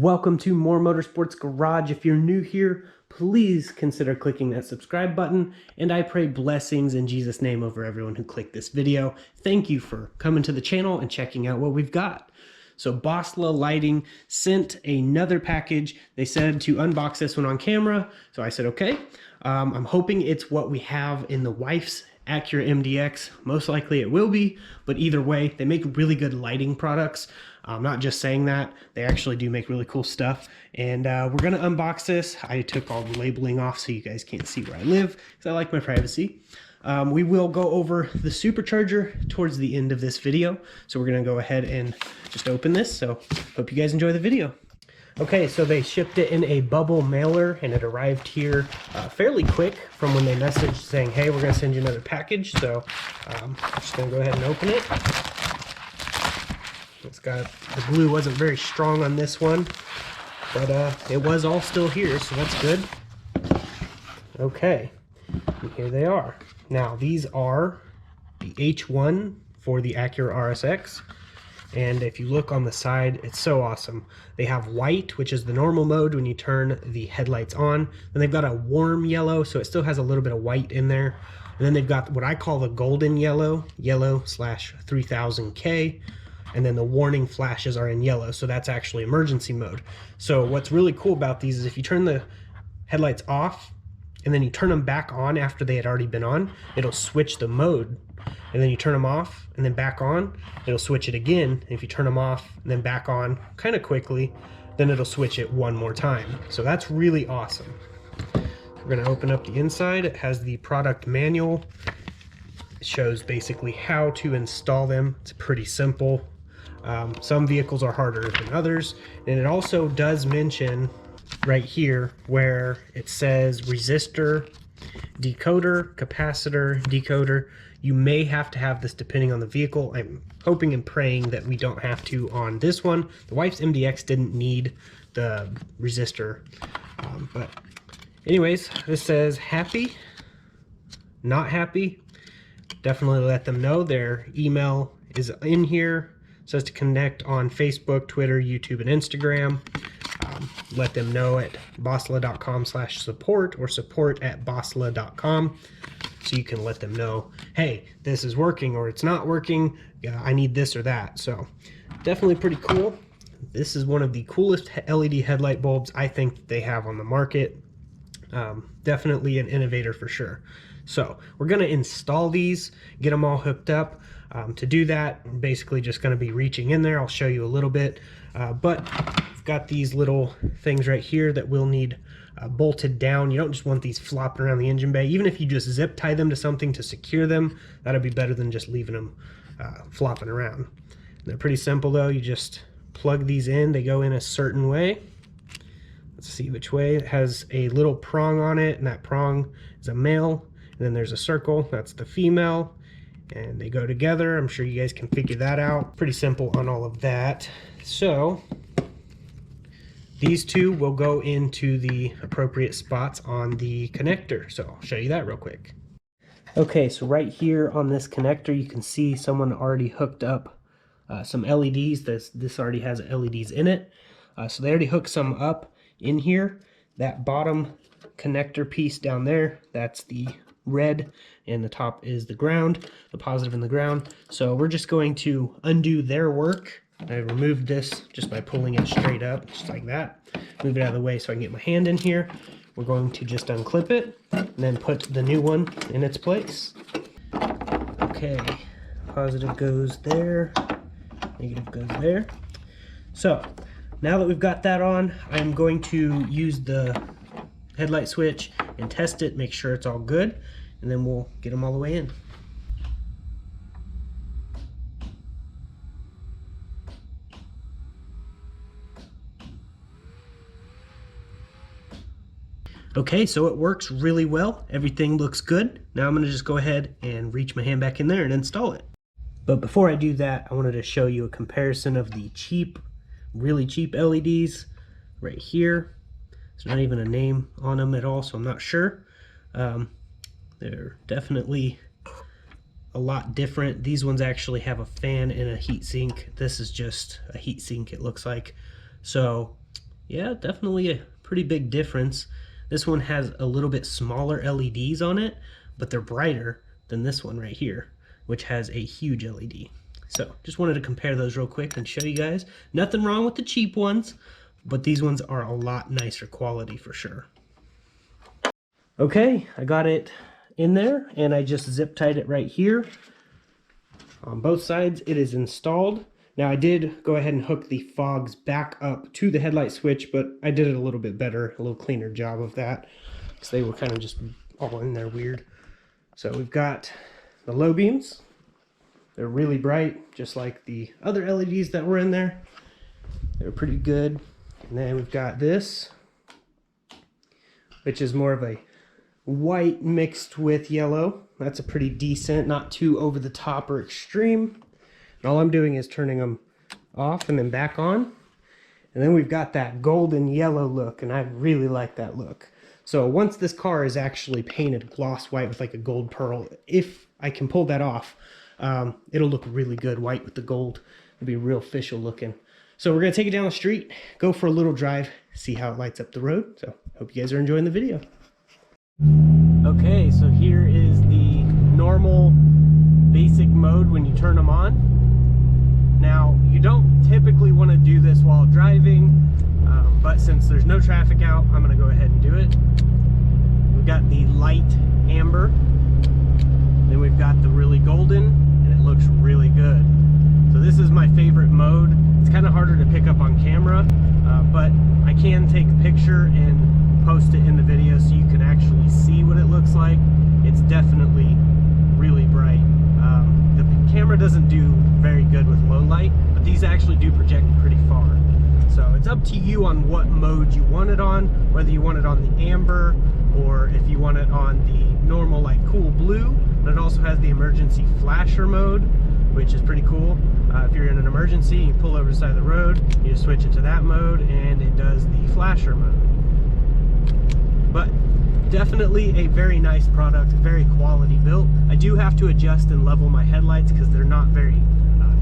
Welcome to More Motorsports Garage. If you're new here, please consider clicking that subscribe button, and I pray blessings in Jesus' name over everyone who clicked this video. Thank you for coming to the channel and checking out what we've got. So Boslla Lighting sent another package. They said to unbox this one on camera, so I said okay. I'm hoping it's what we have in the wife's Acura MDX. Most likely it will be, but either way, they make really good lighting products. I'm not just saying that, they actually do make really cool stuff. And we're gonna unbox this. I took all the labeling off so you guys can't see where I live, because I like my privacy. We will go over the Supercharger towards the end of this video. So we're gonna go ahead and just open this. So hope you guys enjoy the video. Okay, so they shipped it in a bubble mailer and it arrived here fairly quick from when they messaged saying, hey, we're gonna send you another package. So I'm just gonna go ahead and open it. It's got, the glue wasn't very strong on this one, but it was all still here, so that's good. Okay, and here they are. Now these are the H1 for the Acura RSX. And if you look on the side, it's so awesome. They have white, which is the normal mode when you turn the headlights on. Then they've got a warm yellow, so it still has a little bit of white in there. And then they've got what I call the golden yellow, yellow/3000K. And then the warning flashes are in yellow, so that's actually emergency mode. So what's really cool about these is if you turn the headlights off and then you turn them back on after they had already been on, it'll switch the mode. And then you turn them off and then back on, it'll switch it again. And if you turn them off and then back on kind of quickly, then it'll switch it one more time. So that's really awesome. We're gonna open up the inside. It has the product manual. It shows basically how to install them. It's pretty simple. Some vehicles are harder than others. And it also does mention right here where it says resistor, decoder, capacitor, decoder. You may have to have this depending on the vehicle. I'm hoping and praying that we don't have to on this one. The wife's MDX didn't need the resistor. But anyways, this says happy, not happy. Definitely let them know. Their email is in here. It says to connect on Facebook, Twitter, YouTube, and Instagram. Let them know at boslla.com/support or support@boslla.com. So you can let them know, hey, this is working or it's not working. I need this or that. So definitely pretty cool. This is one of the coolest LED headlight bulbs I think they have on the market. Definitely an innovator for sure. So we're going to install these, get them all hooked up. To do that, I'm basically just going to be reaching in there. I'll show you a little bit, but I've got these little things right here that will need bolted down. You don't just want these flopping around the engine bay. Even if you just zip tie them to something to secure them, that'd be better than just leaving them flopping around. They're pretty simple though. You just plug these in. They go in a certain way. Let's see which way. It has a little prong on it, and that prong is a male. And then there's a circle, that's the female. And they go together. I'm sure you guys can figure that out. Pretty simple on all of that. So these two will go into the appropriate spots on the connector. So I'll show you that real quick. Okay, so right here on this connector, you can see someone already hooked up some LEDs. This already has LEDs in it. So they already hooked some up in here. That bottom connector piece down there, that's the red, and the top is the ground, the positive and the ground. So we're just going to undo their work. I removed this just by pulling it straight up, just like that. Move it out of the way so I can get my hand in here. We're going to just unclip it and then put the new one in its place. Okay, positive goes there, negative goes there. So now that we've got that on, I'm going to use the headlight switch and test it, make sure it's all good, and then we'll get them all the way in. Okay, so it works really well. Everything looks good. Now I'm going to just go ahead and reach my hand back in there and install it. But before I do that, I wanted to show you a comparison of the cheap, really cheap LEDs right here. There's not even a name on them at all, so I'm not sure. They're definitely a lot different. These ones actually have a fan and a heat sink. This is just a heat sink, it looks like. So Yeah, definitely a pretty big difference. This one has a little bit smaller LEDs on it, but they're brighter than this one right here, which has a huge LED. So just wanted to compare those real quick and show you guys. Nothing wrong with the cheap ones, but these ones are a lot nicer quality for sure. Okay, I got it in there and I just zip tied it right here. On both sides it is installed. Now I did go ahead and hook the fogs back up to the headlight switch, but I did it a little bit better, a little cleaner job of that, because they were kind of just all in there weird. So we've got the low beams. They're really bright, just like the other LEDs that were in there. They're pretty good. And then we've got this, which is more of a white mixed with yellow. That's a pretty decent, not too over the top or extreme. And all I'm doing is turning them off and then back on. And then we've got that golden yellow look, and I really like that look. So once this car is actually painted gloss white with like a gold pearl, if I can pull that off, it'll look really good white with the gold. It'll be real official looking. So we're gonna take it down the street, go for a little drive, see how it lights up the road. So hope you guys are enjoying the video. Okay, so here is the normal basic mode when you turn them on. Now, you don't typically want to do this while driving, but since there's no traffic out, I'm going to go ahead and do it. We've got the light amber, then we've got the really golden, and it looks really good. So this is my favorite mode. It's kind of harder to pick up on camera, but I can take a picture and post it in the video so you can actually see what it looks like. It's definitely really bright. The camera doesn't do very good with low light, but these actually do project pretty far. So it's up to you on what mode you want it on, whether you want it on the amber or if you want it on the normal like cool blue. But it also has the emergency flasher mode, which is pretty cool. If you're in an emergency, you pull over the side of the road, you just switch it to that mode and it does the flasher mode. But definitely a very nice product, very quality built. I do have to adjust and level my headlights because they're not very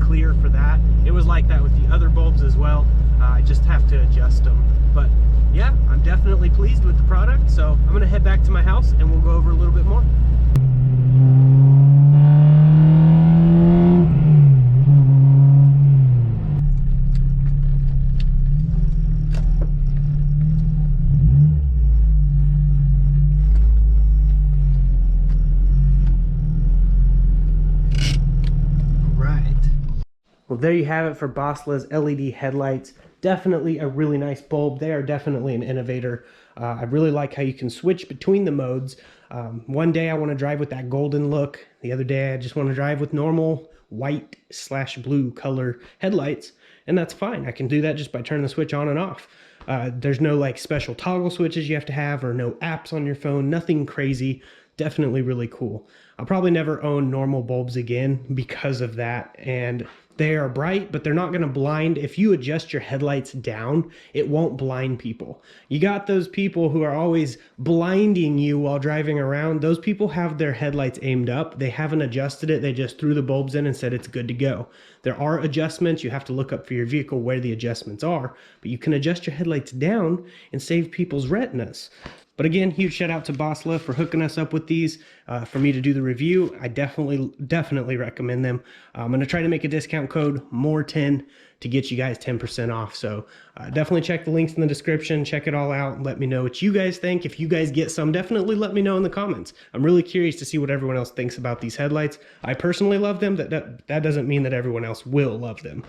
clear for that. It was like that with the other bulbs as well. I just have to adjust them. But yeah, I'm definitely pleased with the product. So I'm gonna head back to my house and we'll go over a little bit more. Well, there you have it for Bossla's LED headlights. Definitely a really nice bulb. They are definitely an innovator. I really like how you can switch between the modes. One day I want to drive with that golden look. The other day I just want to drive with normal white/blue color headlights, and that's fine. I can do that just by turning the switch on and off. There's no like special toggle switches you have to have or no apps on your phone, nothing crazy. Definitely really cool. I'll probably never own normal bulbs again because of that, and they are bright, but they're not going to blind. If you adjust your headlights down, it won't blind people. You got those people who are always blinding you while driving around. Those people have their headlights aimed up. They haven't adjusted it. They just threw the bulbs in and said it's good to go. There are adjustments. You have to look up for your vehicle where the adjustments are, but you can adjust your headlights down and save people's retinas. But again, huge shout out to Boslla for hooking us up with these for me to do the review. I definitely recommend them. I'm going to try to make a discount code MORE10 to get you guys 10% off. So definitely check the links in the description. Check it all out and let me know what you guys think. If you guys get some, definitely let me know in the comments. I'm really curious to see what everyone else thinks about these headlights. I personally love them. That doesn't mean that everyone else will love them.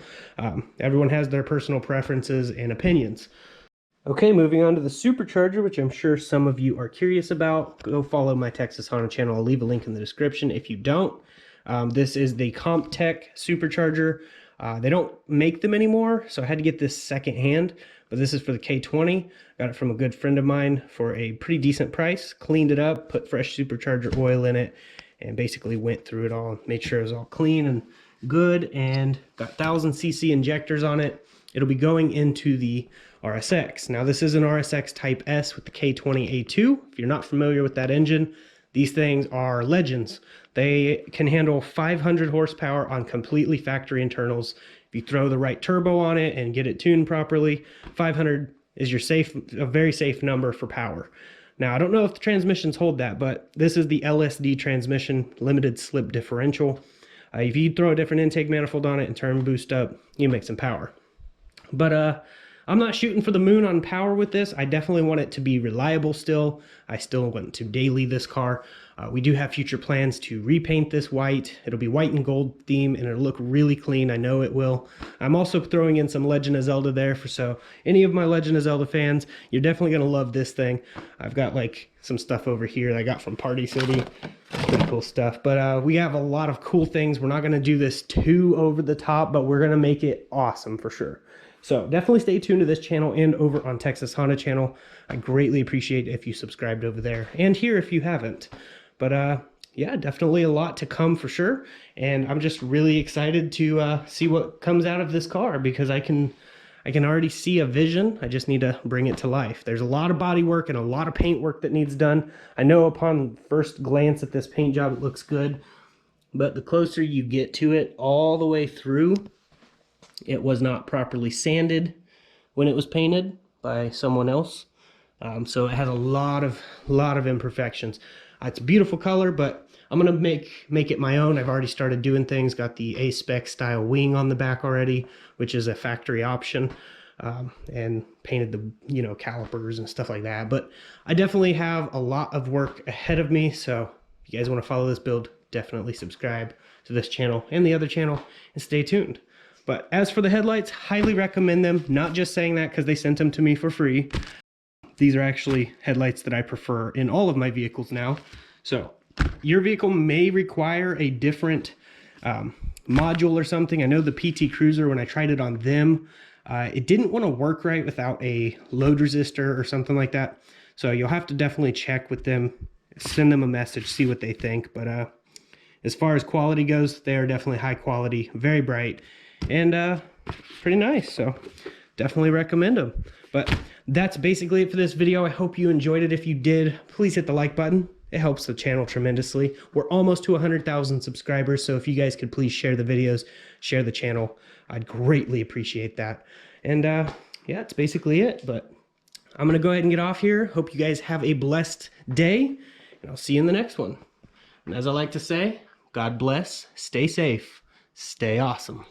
Everyone has their personal preferences and opinions. Okay, moving on to the Supercharger, which I'm sure some of you are curious about. Go follow my Texas Honda channel. I'll leave a link in the description if you don't. This is the CompTech Supercharger. They don't make them anymore, so I had to get this secondhand, but this is for the K20. Got it from a good friend of mine for a pretty decent price. Cleaned it up, put fresh Supercharger oil in it, and basically went through it all, made sure it was all clean and good, and got 1000cc injectors on it. It'll be going into the RSX. Now this is an RSX Type S with the K20A2. If you're not familiar with that engine, these things are legends. They can handle 500 horsepower on completely factory internals. If you throw the right turbo on it and get it tuned properly, 500 is your a very safe number for power. Now, I don't know if the transmissions hold that, but this is the LSD transmission, limited slip differential. If you throw a different intake manifold on it and turn boost up, you make some power. But I'm not shooting for the moon on power with this. I definitely want it to be reliable still. I still want to daily this car. We do have future plans to repaint this white. It'll be white and gold theme, and it'll look really clean. I know it will. I'm also throwing in some Legend of Zelda there, so any of my Legend of Zelda fans, you're definitely going to love this thing. I've got like some stuff over here that I got from Party City. Pretty cool stuff. But we have a lot of cool things. We're not going to do this too over the top, but we're going to make it awesome for sure. So definitely stay tuned to this channel and over on Texas Honda channel. I greatly appreciate it if you subscribed over there and here if you haven't. But yeah, definitely a lot to come for sure. And I'm just really excited to see what comes out of this car, because I can already see a vision. I just need to bring it to life. There's a lot of body work and a lot of paint work that needs done. I know upon first glance at this paint job, it looks good, but the closer you get to it all the way through, it was not properly sanded when it was painted by someone else. So it has a lot of imperfections. It's a beautiful color, but I'm gonna make it my own. I've already started doing things. Got the A-Spec style wing on the back already, which is a factory option, and painted the calipers and stuff like that. But I definitely have a lot of work ahead of me. So if you guys want to follow this build, definitely subscribe to this channel and the other channel and stay tuned. But as for the headlights, highly recommend them. Not just saying that because they sent them to me for free. These are actually headlights that I prefer in all of my vehicles now. So your vehicle may require a different module or something. I know the PT Cruiser, when I tried it on them, it didn't want to work right without a load resistor or something like that. So you'll have to definitely check with them, send them a message, see what they think. But as far as quality goes, they are definitely high quality, very bright, and pretty nice. So definitely recommend them. But that's basically it for this video. I hope you enjoyed it. If you did, please hit the like button. It helps the channel tremendously. We're almost to 100,000 subscribers, so if you guys could please share the videos, share the channel, I'd greatly appreciate that. And yeah, that's basically it. But I'm gonna go ahead and get off here. Hope you guys have a blessed day, and I'll see you in the next one. And as I like to say, God bless, stay safe, stay awesome.